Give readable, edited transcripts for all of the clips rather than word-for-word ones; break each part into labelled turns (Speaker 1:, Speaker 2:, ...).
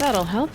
Speaker 1: That'll help.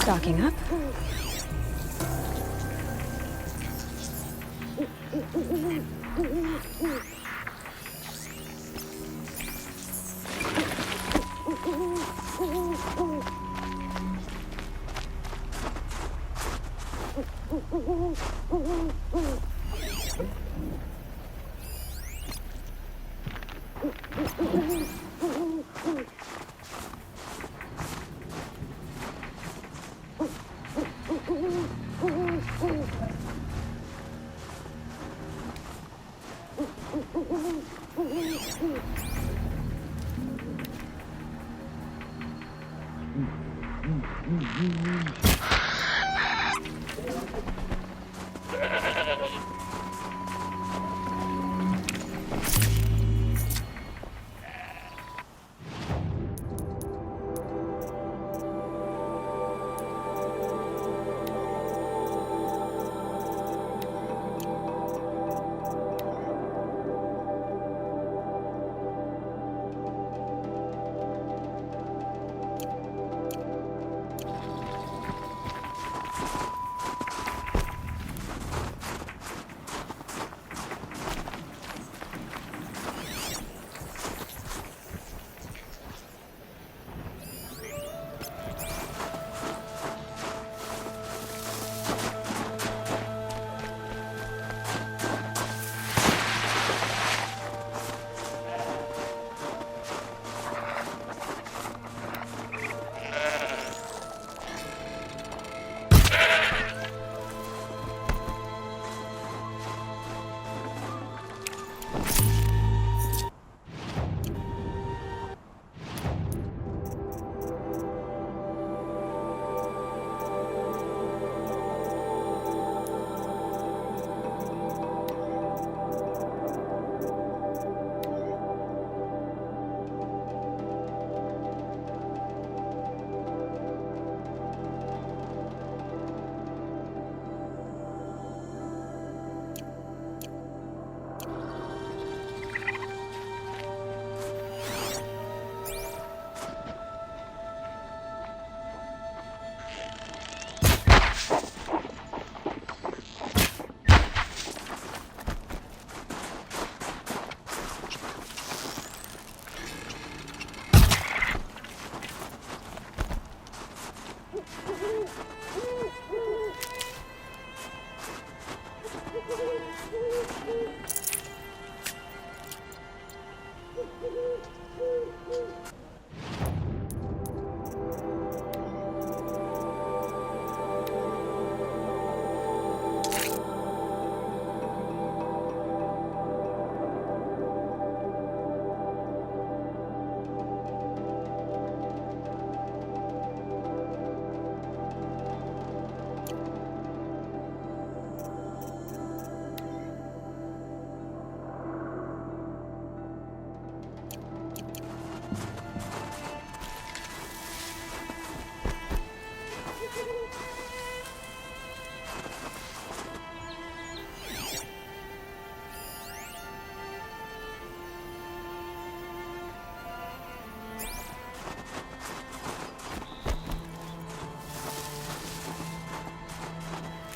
Speaker 1: Stocking up.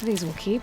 Speaker 1: of these will keep.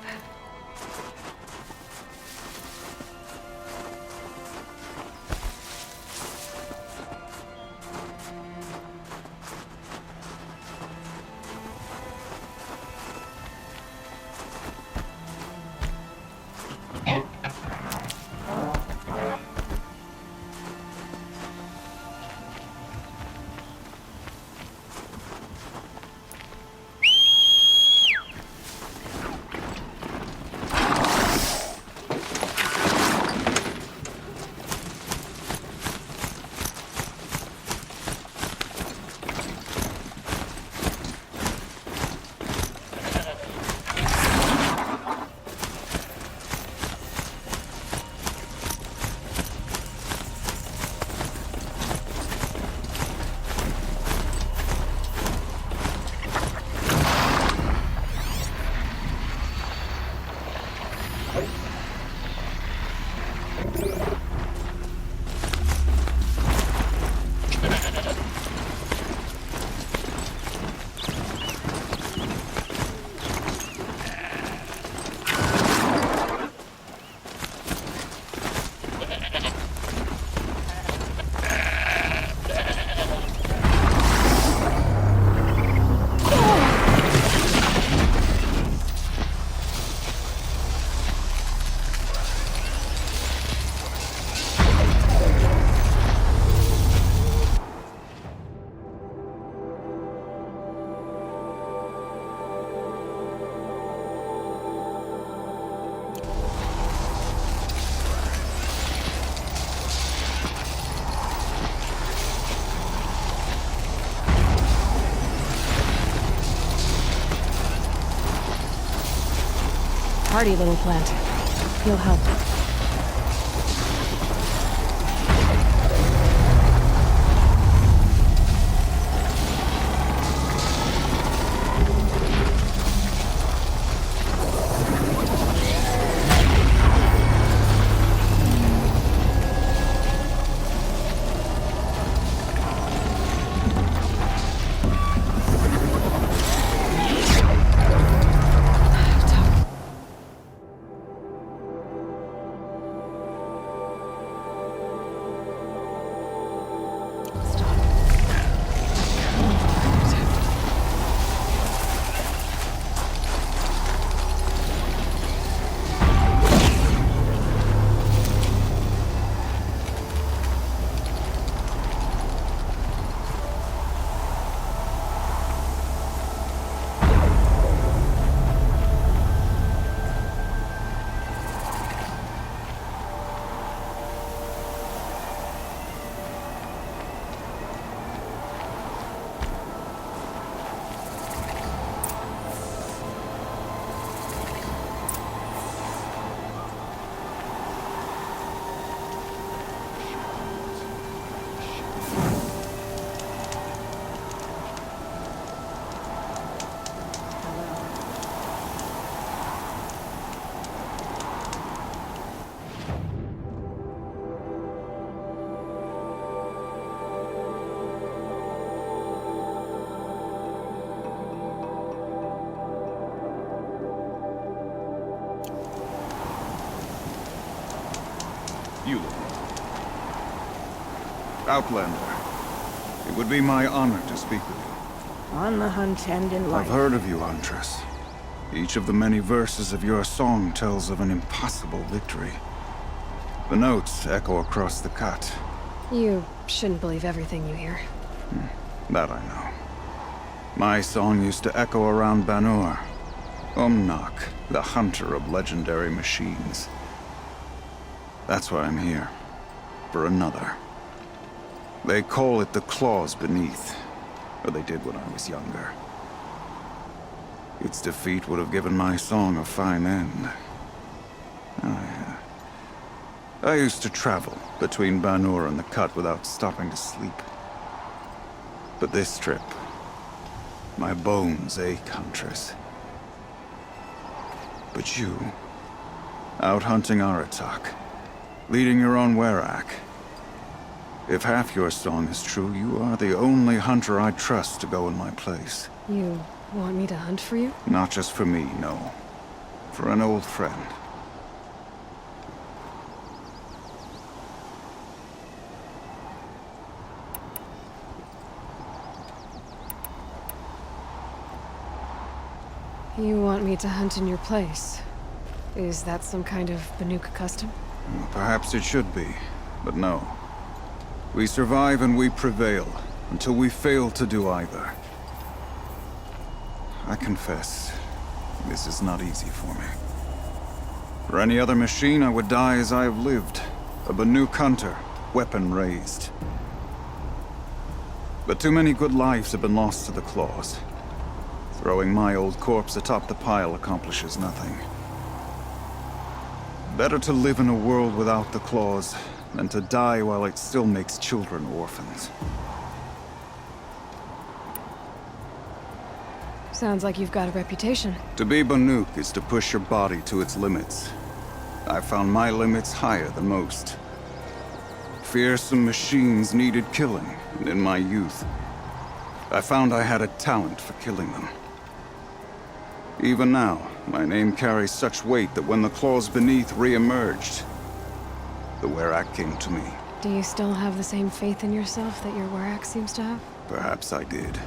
Speaker 1: Hardy little plant. He'll help.
Speaker 2: You look Outlander. It would be my honor to speak with you.
Speaker 3: On the hunt and in life.
Speaker 2: I've heard of you, Huntress. Each of the many verses of your song tells of an impossible victory. The notes echo across the cut.
Speaker 1: You shouldn't believe everything you hear.
Speaker 2: That I know. My song used to echo around Banur. Umnak, the hunter of legendary machines. That's why I'm here. For another. They call it the claws beneath. Or they did when I was younger. Its defeat would have given my song a fine end. I used to travel between Banur and the Cut without stopping to sleep. But this trip, my bones ache, Huntress. But you, out hunting Aratak, leading your own Werak. If half your song is true, you are the only hunter I trust to go in my place.
Speaker 1: You want me to hunt for you?
Speaker 2: Not just for me, no. For an old friend.
Speaker 1: You want me to hunt in your place? Is that some kind of Banuk custom?
Speaker 2: Well, perhaps it should be, but no. We survive and we prevail, until we fail to do either. I confess, this is not easy for me. For any other machine, I would die as I have lived. A Banuk hunter, weapon raised. But too many good lives have been lost to the claws. Throwing my old corpse atop the pile accomplishes nothing. Better to live in a world without the claws than to die while it still makes children orphans.
Speaker 1: Sounds like you've got a reputation.
Speaker 2: To be Banuk is to push your body to its limits. I found my limits higher than most. Fearsome machines needed killing, and in my youth, I found I had a talent for killing them. Even now, my name carries such weight that when the claws beneath re-emerged, the Werak came to me.
Speaker 1: Do you still have the same faith in yourself that your Werak seems to have?
Speaker 2: Perhaps I did.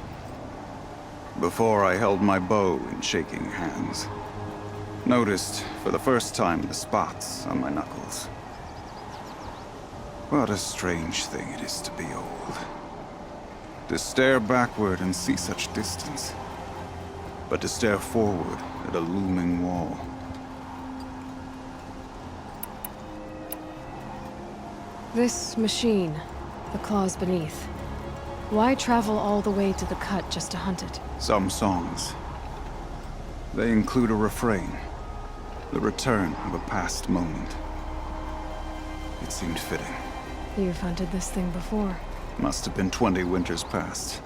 Speaker 2: Before I held my bow in shaking hands. Noticed, for the first time, the spots on my knuckles. What a strange thing it is to be old. To stare backward and see such distance. But to stare forward at a looming wall.
Speaker 1: This machine, the claws beneath. Why travel all the way to the cut just to hunt it?
Speaker 2: Some songs. They include a refrain. The return of a past moment. It seemed fitting.
Speaker 1: You've hunted this thing before.
Speaker 2: Must have been 20 winters past.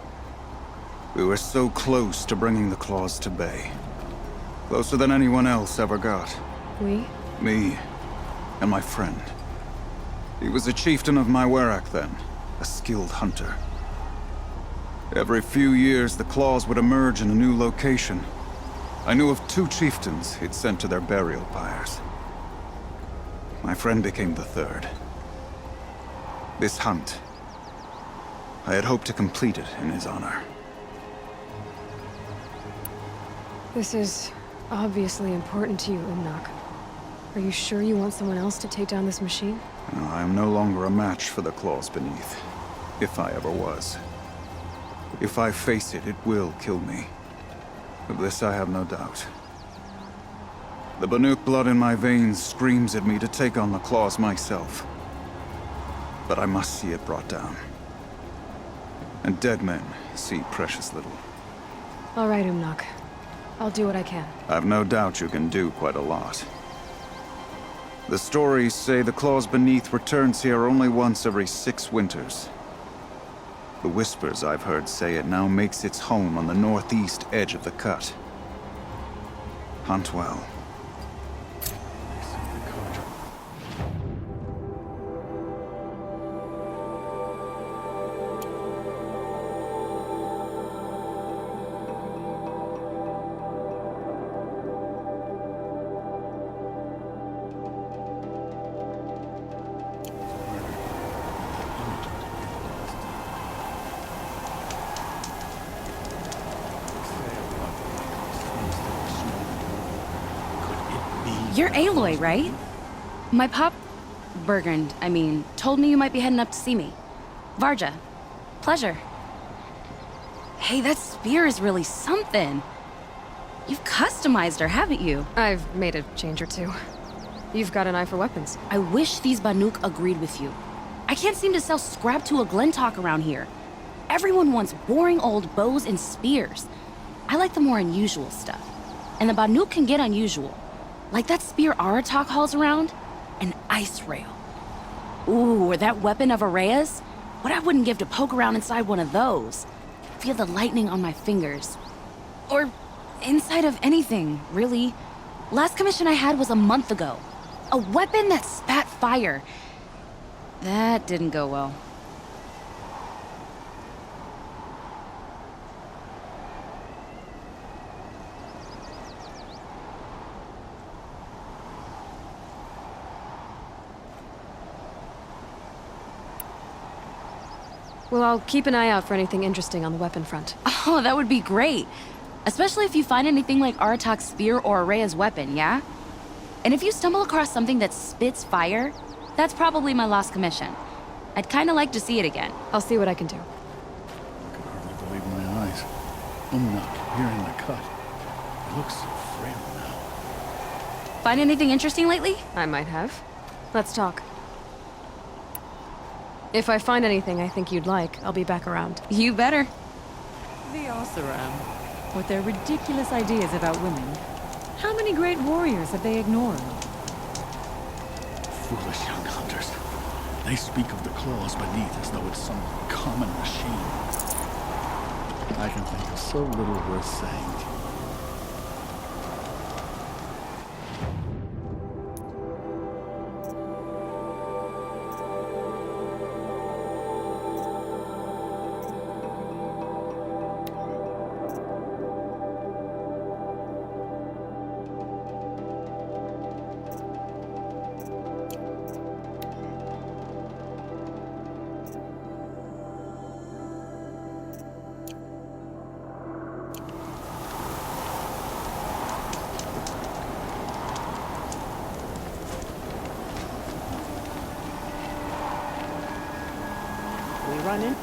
Speaker 2: We were so close to bringing the claws to bay. Closer than anyone else ever got.
Speaker 1: We?
Speaker 2: Me and my friend. He was a chieftain of my Werak then, a skilled hunter. Every few years, the claws would emerge in a new location. I knew of 2 chieftains he'd sent to their burial pyres. My friend became the 3rd. This hunt, I had hoped to complete it in his honor.
Speaker 1: This is obviously important to you, Umnak. Are you sure you want someone else to take down this machine?
Speaker 2: No, I am no longer a match for the claws beneath, if I ever was. If I face it, it will kill me. Of this I have no doubt. The Banuk blood in my veins screams at me to take on the claws myself. But I must see it brought down. And dead men see precious little.
Speaker 1: All right, Umnak. I'll do what I can.
Speaker 2: I've no doubt you can do quite a lot. The stories say the claws beneath returns here only once every 6 winters. The whispers I've heard say it now makes its home on the northeast edge of the cut. Hunt well.
Speaker 3: You're Aloy, right? My pop... Bergund, I mean, told me you might be heading up to see me. Varja. Pleasure. Hey, that spear is really something. You've customized her, haven't you?
Speaker 1: I've made a change or 2. You've got an eye for weapons.
Speaker 3: I wish these Banuk agreed with you. I can't seem to sell scrap to a Glentalk around here. Everyone wants boring old bows and spears. I like the more unusual stuff. And the Banuk can get unusual. Like that spear Aratak hauls around? An ice rail. Ooh, or that weapon of Araya's? What I wouldn't give to poke around inside one of those. Feel the lightning on my fingers. Or inside of anything, really. Last commission I had was a month ago. A weapon that spat fire. That didn't go well.
Speaker 1: Well, I'll keep an eye out for anything interesting on the weapon front.
Speaker 3: Oh, that would be great. Especially if you find anything like Aratak's spear or Araya's weapon, yeah? And if you stumble across something that spits fire, that's probably my lost commission. I'd kinda like to see it again.
Speaker 1: I'll see what I can do.
Speaker 4: I can hardly believe my eyes. Umnak, here in the cut. It looks so frail now.
Speaker 3: Find anything interesting lately?
Speaker 1: I might have. Let's talk. If I find anything I think you'd like, I'll be back around.
Speaker 3: You better.
Speaker 5: The Oseram, with their ridiculous ideas about women. How many great warriors have they ignored?
Speaker 4: Foolish young hunters. They speak of the claws beneath as though it's some common machine. I can think of so little worth saying.
Speaker 5: We run in.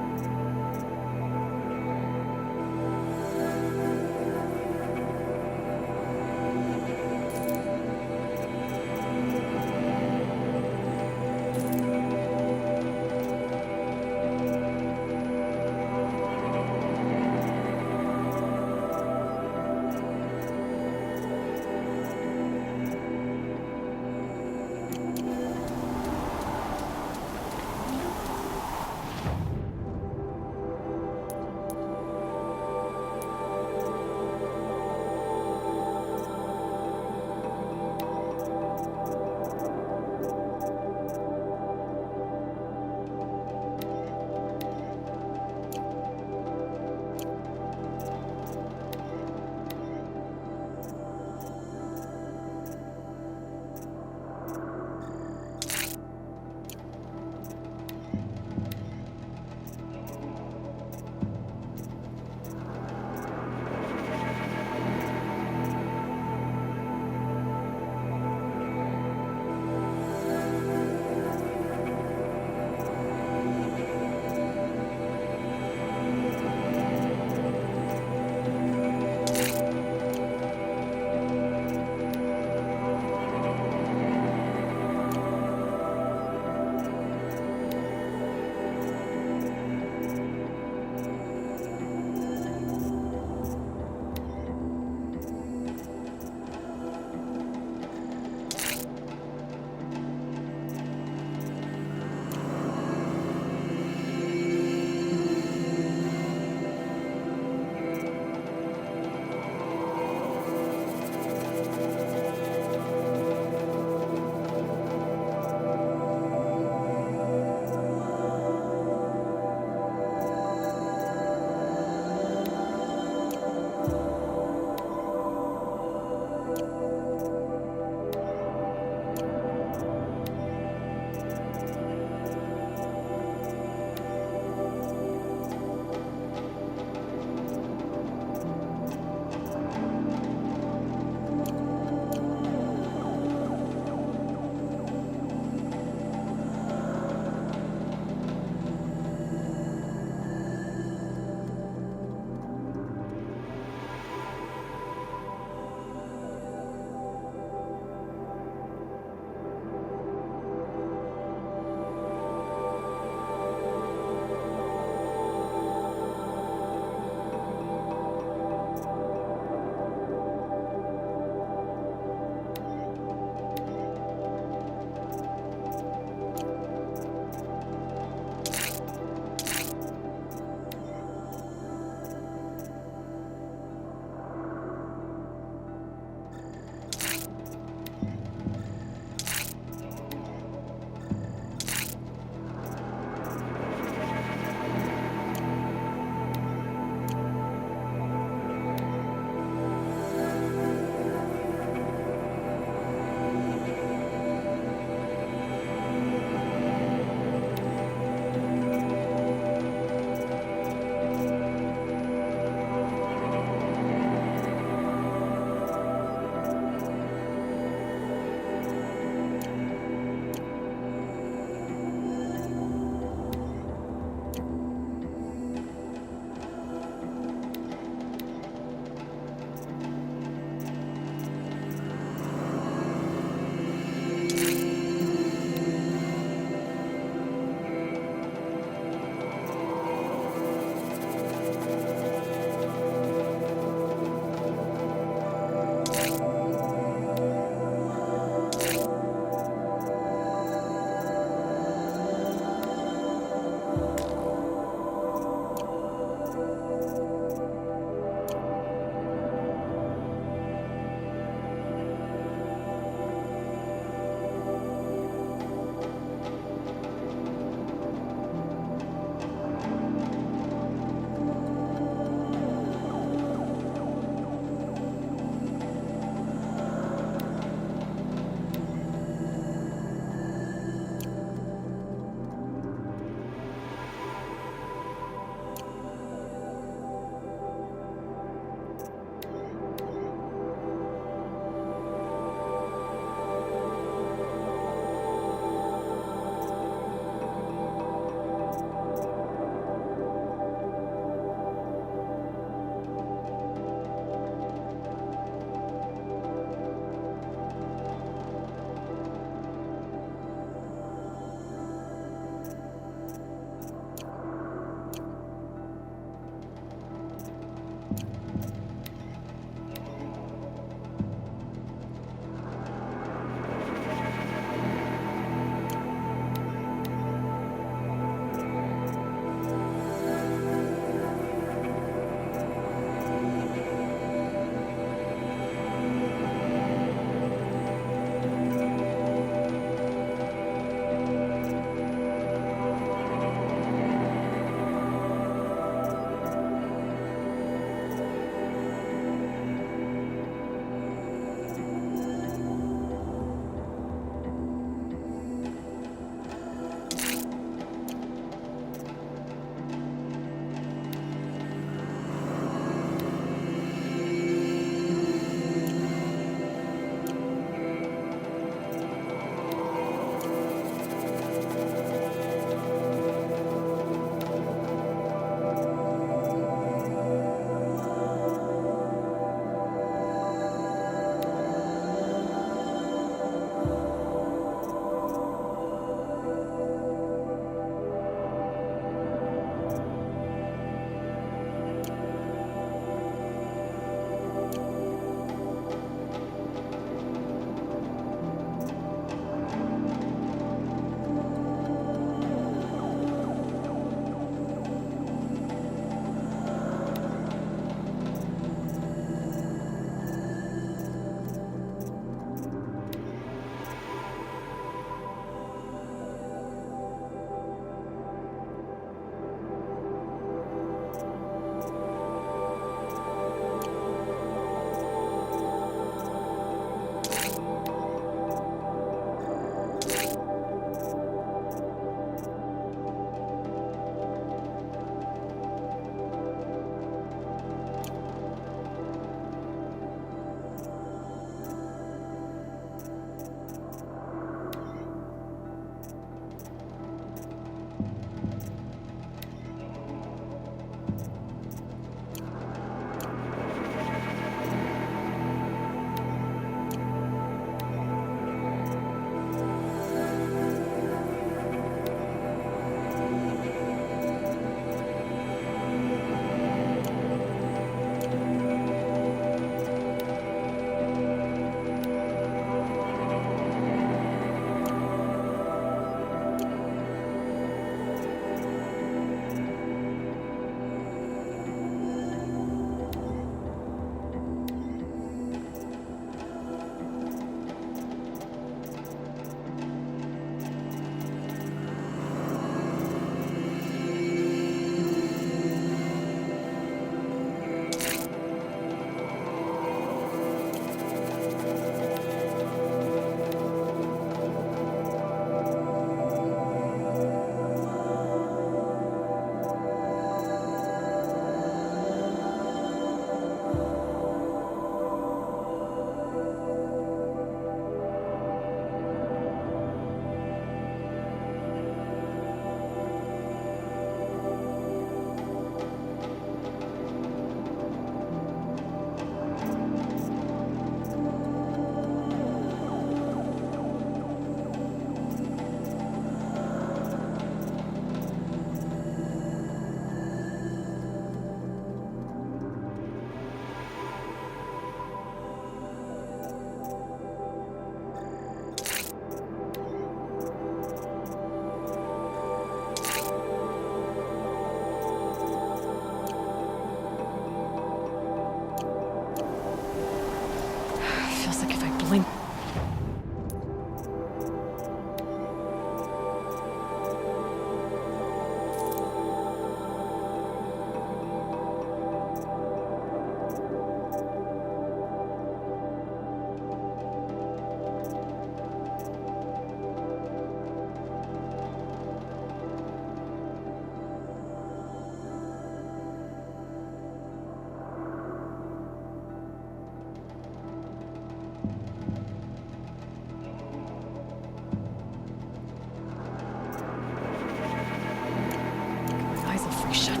Speaker 3: Shut.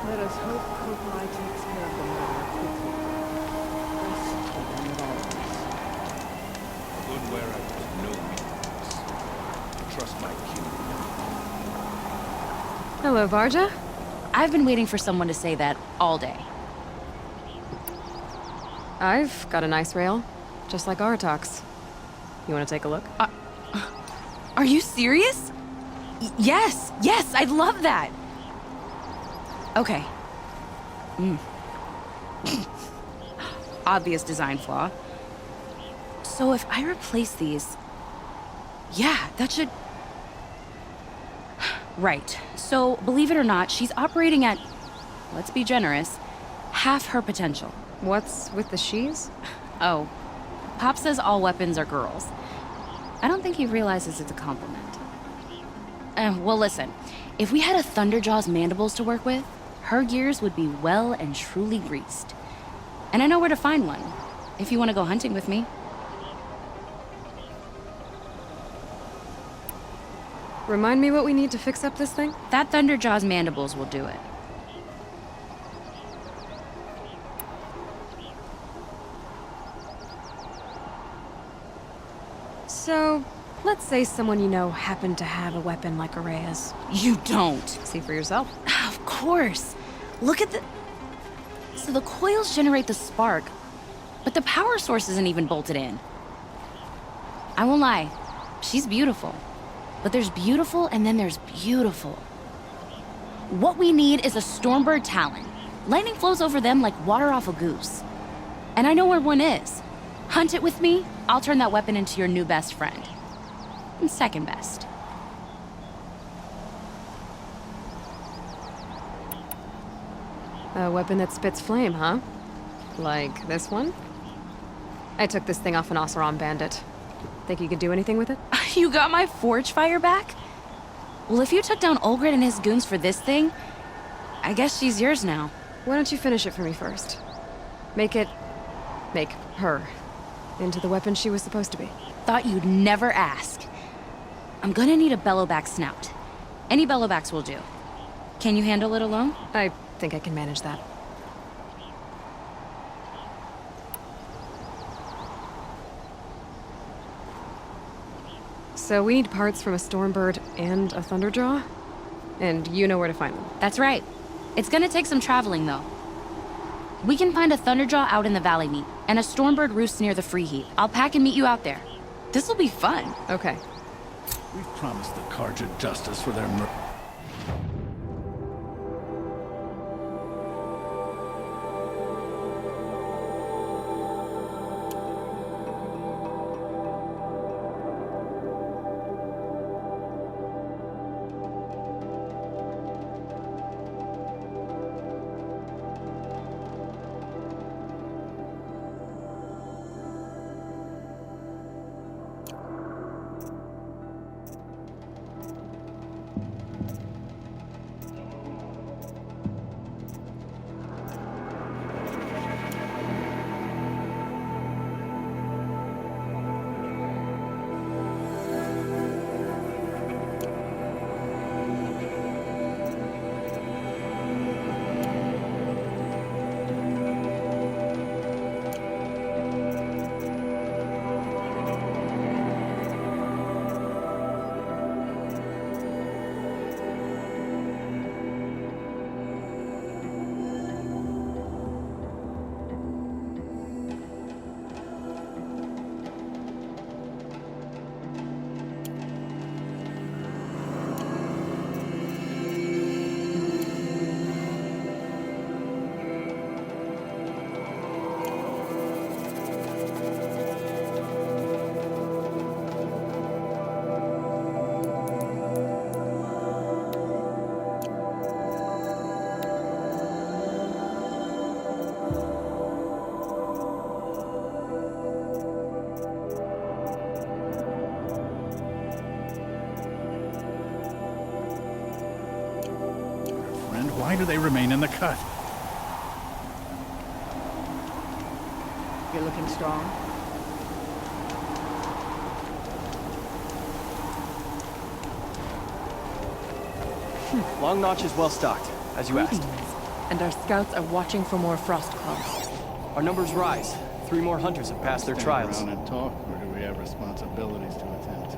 Speaker 5: Let us hope Kopai takes care of the matter quickly. Trust him with all of us.
Speaker 6: A good wearer has no weakness. Trust my kin.
Speaker 1: Hello, Varja.
Speaker 3: I've been waiting for someone to say that all day.
Speaker 1: I've got a nice rail, just like Aratox. You want to take a look?
Speaker 3: Are you serious? Yes, I'd love that. Okay. Obvious design flaw. So if I replace these... Yeah, that should... Right. So, believe it or not, she's operating at, let's be generous, half her potential.
Speaker 1: What's with the she's?
Speaker 3: Oh, Pop says all weapons are girls. I don't think he realizes it's a compliment. Well, listen. If we had a Thunderjaw's mandibles to work with, her gears would be well and truly greased. And I know where to find one, if you want to go hunting with me.
Speaker 1: Remind me what we need to fix up this thing?
Speaker 3: That Thunderjaw's mandibles will do it.
Speaker 1: So, let's say someone you know happened to have a weapon like Araya's.
Speaker 3: You don't.
Speaker 1: See for yourself.
Speaker 3: Of course. Look at the... So the coils generate the spark, but the power source isn't even bolted in. I won't lie. She's beautiful. But there's beautiful and then there's beautiful. What we need is a Stormbird Talon. Lightning flows over them like water off a goose. And I know where one is. Hunt it with me, I'll turn that weapon into your new best friend. And second best.
Speaker 1: A weapon that spits flame, huh? Like this one? I took this thing off an Oseram bandit. Think you could do anything with it?
Speaker 3: You got my forge fire back? Well, if you took down Olgrid and his goons for this thing, I guess she's yours now.
Speaker 1: Why don't you finish it for me first? Make her into the weapon she was supposed to be.
Speaker 3: Thought you'd never ask. I'm gonna need a bellowback snout. Any bellowbacks will do. Can you handle it alone?
Speaker 1: I think I can manage that. So we need parts from a Stormbird and a Thunderjaw? And you know where to find them.
Speaker 3: That's right. It's gonna take some traveling, though. We can find a Thunderjaw out in the Valley Meat, and a Stormbird roosts near the Free Heat. I'll pack and meet you out there. This'll be fun.
Speaker 1: Okay.
Speaker 4: We've promised the Carja justice for their murder. they remain in the cut.
Speaker 5: You're looking strong.
Speaker 7: Long Notch is well stocked, as you asked.
Speaker 5: And our scouts are watching for more frost claws.
Speaker 7: Our numbers rise. 3 more hunters have passed their
Speaker 4: Stand
Speaker 7: trials.
Speaker 4: around and talk, or do we have responsibilities to attend to?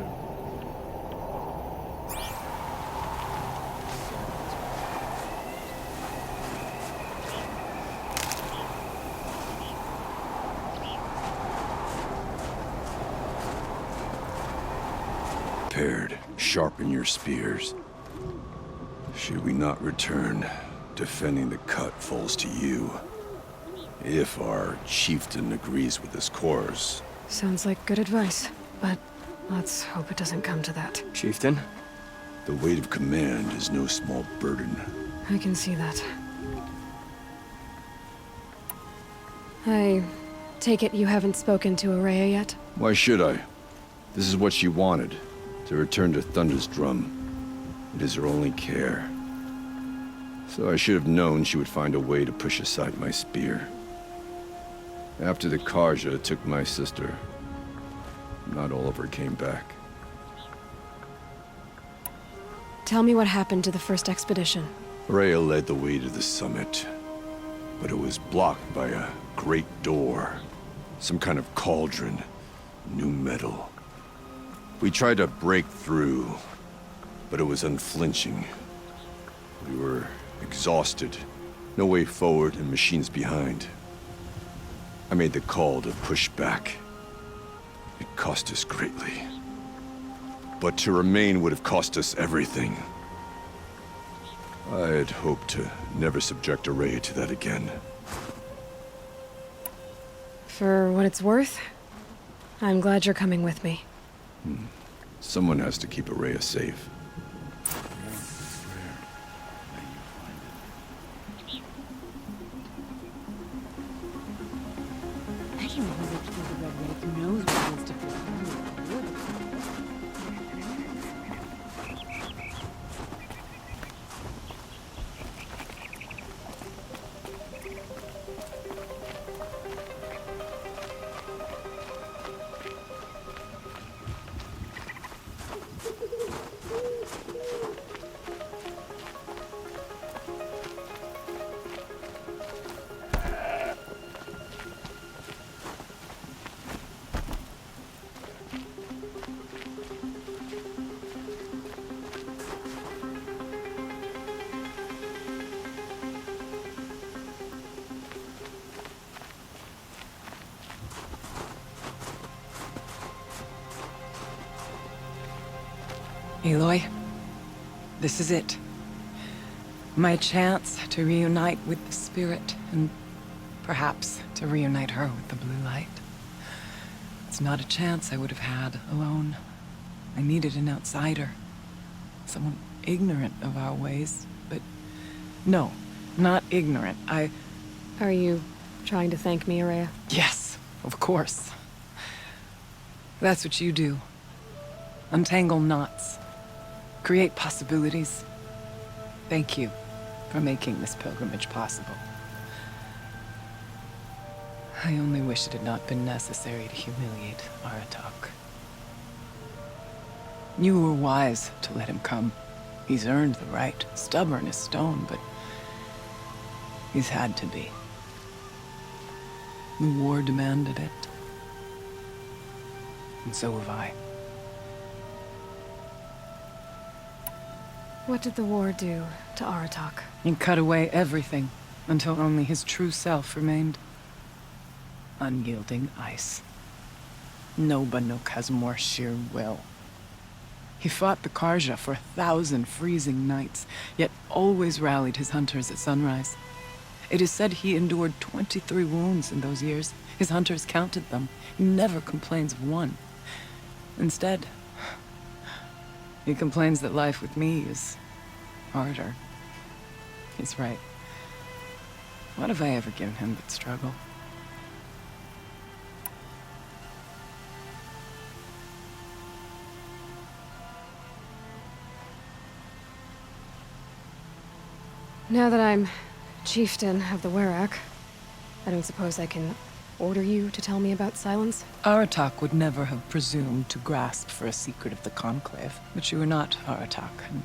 Speaker 8: Prepared. Sharpen your spears. Should we not return, defending the cut falls to you. If our chieftain agrees with this course.
Speaker 1: Sounds like good advice, but let's hope it doesn't come to that.
Speaker 7: Chieftain?
Speaker 8: The weight of command is no small burden.
Speaker 1: I can see that. I take it you haven't spoken to Araya yet?
Speaker 8: Why should I? This is what she wanted, to return to Thunder's Drum. It is her only care. So I should have known she would find a way to push aside my spear. After the Karja took my sister, not all of her came back.
Speaker 1: Tell me what happened to the first expedition.
Speaker 8: Rhea led the way to the summit, but it was blocked by a great door. Some kind of cauldron, new metal. We tried to break through, but it was unflinching. We were exhausted, no way forward and machines behind. I made the call to push back. It cost us greatly. But to remain would have cost us everything. I had hoped to never subject Araya to that again.
Speaker 1: For what it's worth, I'm glad you're coming with me.
Speaker 8: Someone has to keep Araya safe.
Speaker 5: Anyone who lives through the Red Lake knows what it is to feel hungry.
Speaker 9: Aloy, this is it. My chance to reunite with the spirit, and perhaps to reunite her with the blue light. It's not a chance I would have had alone. I needed an outsider. Someone ignorant of our ways, but no, not ignorant.
Speaker 1: Are you trying to thank me, Araya?
Speaker 9: Yes, of course. That's what you do. Untangle knots. Create possibilities. Thank you for making this pilgrimage possible. I only wish it had not been necessary to humiliate Aratak. You were wise to let him come. He's earned the right, stubborn as stone, but he's had to be. The war demanded it. And so have I.
Speaker 1: What did the war do to Aratak?
Speaker 9: He cut away everything until only his true self remained. Unyielding ice. No Banuk has more sheer will. He fought the Karja for 1,000 freezing nights, yet always rallied his hunters at sunrise. It is said he endured 23 wounds in those years. His hunters counted them. He never complains of one. Instead, he complains that life with me is harder. He's right. What have I ever given him but struggle?
Speaker 1: Now that I'm chieftain of the Werak, I don't suppose I can order you to tell me about Silence?
Speaker 9: Aratak would never have presumed to grasp for a secret of the Conclave. But you are not Aratak, and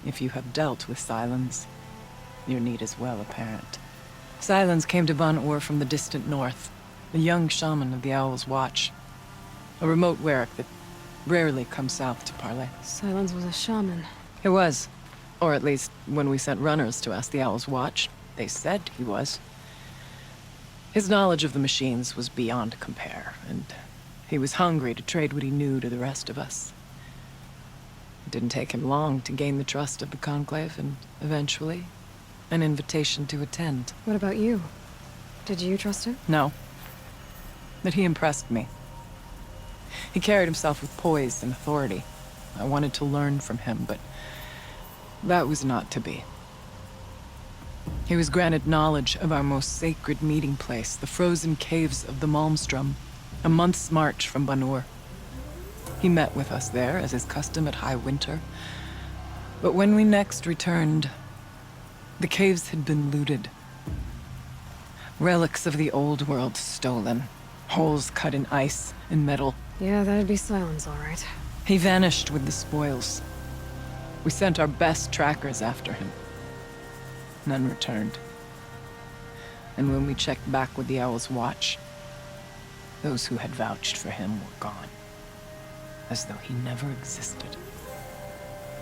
Speaker 9: if you have dealt with Silence, your need is well apparent. Silence came to Ban-Ur from the distant north, a young shaman of the Owl's Watch. A remote Werak that rarely comes south to parley.
Speaker 1: Silence was a shaman.
Speaker 9: He was. Or at least, when we sent runners to ask the Owl's Watch, they said he was. His knowledge of the machines was beyond compare, and he was hungry to trade what he knew to the rest of us. It didn't take him long to gain the trust of the Conclave, and eventually, an invitation to attend.
Speaker 1: What about you? Did you trust him?
Speaker 9: No. But he impressed me. He carried himself with poise and authority. I wanted to learn from him, but that was not to be. He was granted knowledge of our most sacred meeting place, the frozen caves of the Malmstrom, a month's march from Ban-Ur. He met with us there, as is custom at High Winter. But when we next returned, the caves had been looted. Relics of the old world stolen. Holes cut in ice and metal.
Speaker 1: Yeah, that'd be Silence, all right.
Speaker 9: He vanished with the spoils. We sent our best trackers after him. None returned. And when we checked back with the Owl's Watch, those who had vouched for him were gone. As though he never existed.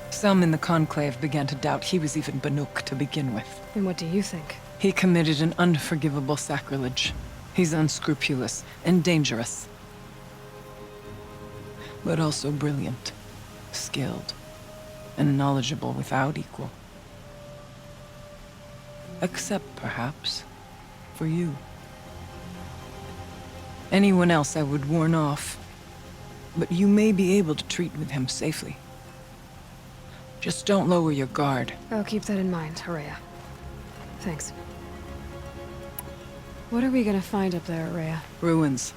Speaker 9: Some in the Conclave began to doubt he was even Banuk to begin with.
Speaker 1: And what do you think?
Speaker 9: He committed an unforgivable sacrilege. He's unscrupulous and dangerous. But also brilliant, skilled, and knowledgeable without equal. Except, perhaps, for you. Anyone else I would warn off, but you may be able to treat with him safely. Just don't lower your guard.
Speaker 1: I'll keep that in mind, Araya. Thanks. What are we gonna find up there, Araya?
Speaker 9: Ruins,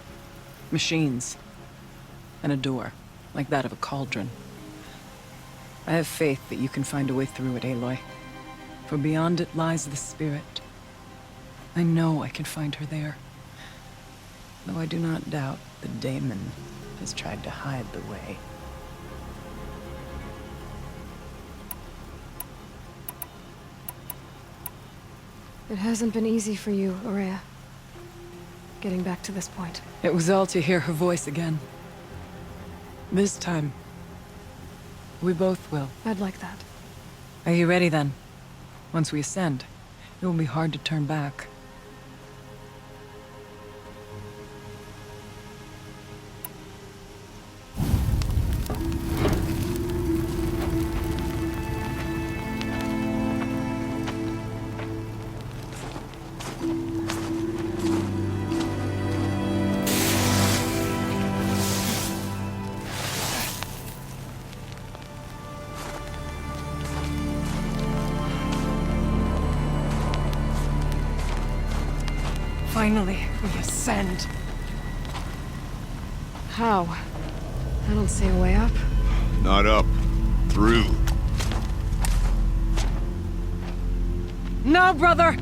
Speaker 9: machines, and a door, like that of a cauldron. I have faith that you can find a way through it, Aloy. For beyond it lies the spirit. I know I can find her there. Though I do not doubt the daemon has tried to hide the way.
Speaker 1: It hasn't been easy for you, Araya. Getting back to this point.
Speaker 9: It was all to hear her voice again. This time, we both will.
Speaker 1: I'd like that.
Speaker 9: Are you ready then? Once we ascend, it will be hard to turn back. Finally, we ascend.
Speaker 1: How? I don't see a way up.
Speaker 8: Not up. Through.
Speaker 9: No, brother!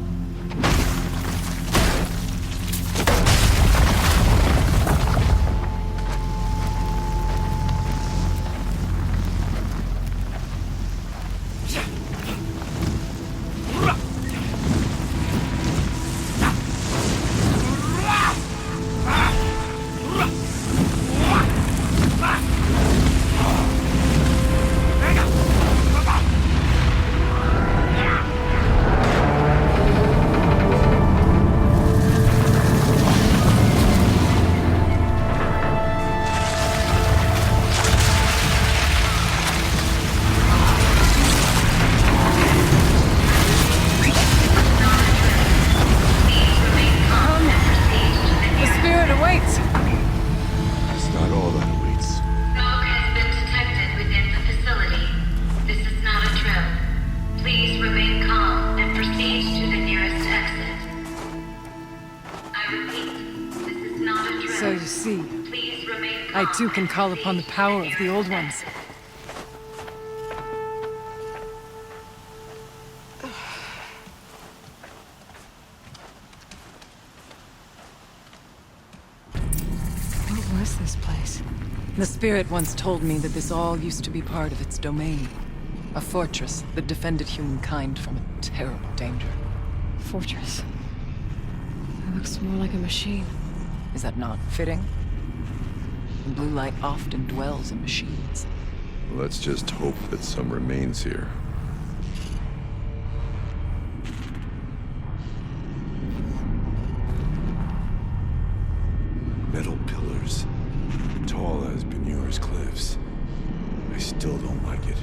Speaker 9: So you see, I too can call upon the power of the Old Ones. The spirit once told me that this all used to be part of its domain. A fortress that defended humankind from a terrible danger.
Speaker 1: Fortress. It looks more like a machine.
Speaker 9: Is that not fitting? The blue light often dwells in machines.
Speaker 8: Let's just hope that some remains here. Metal pillars, tall as Benure's cliffs. I still don't like it.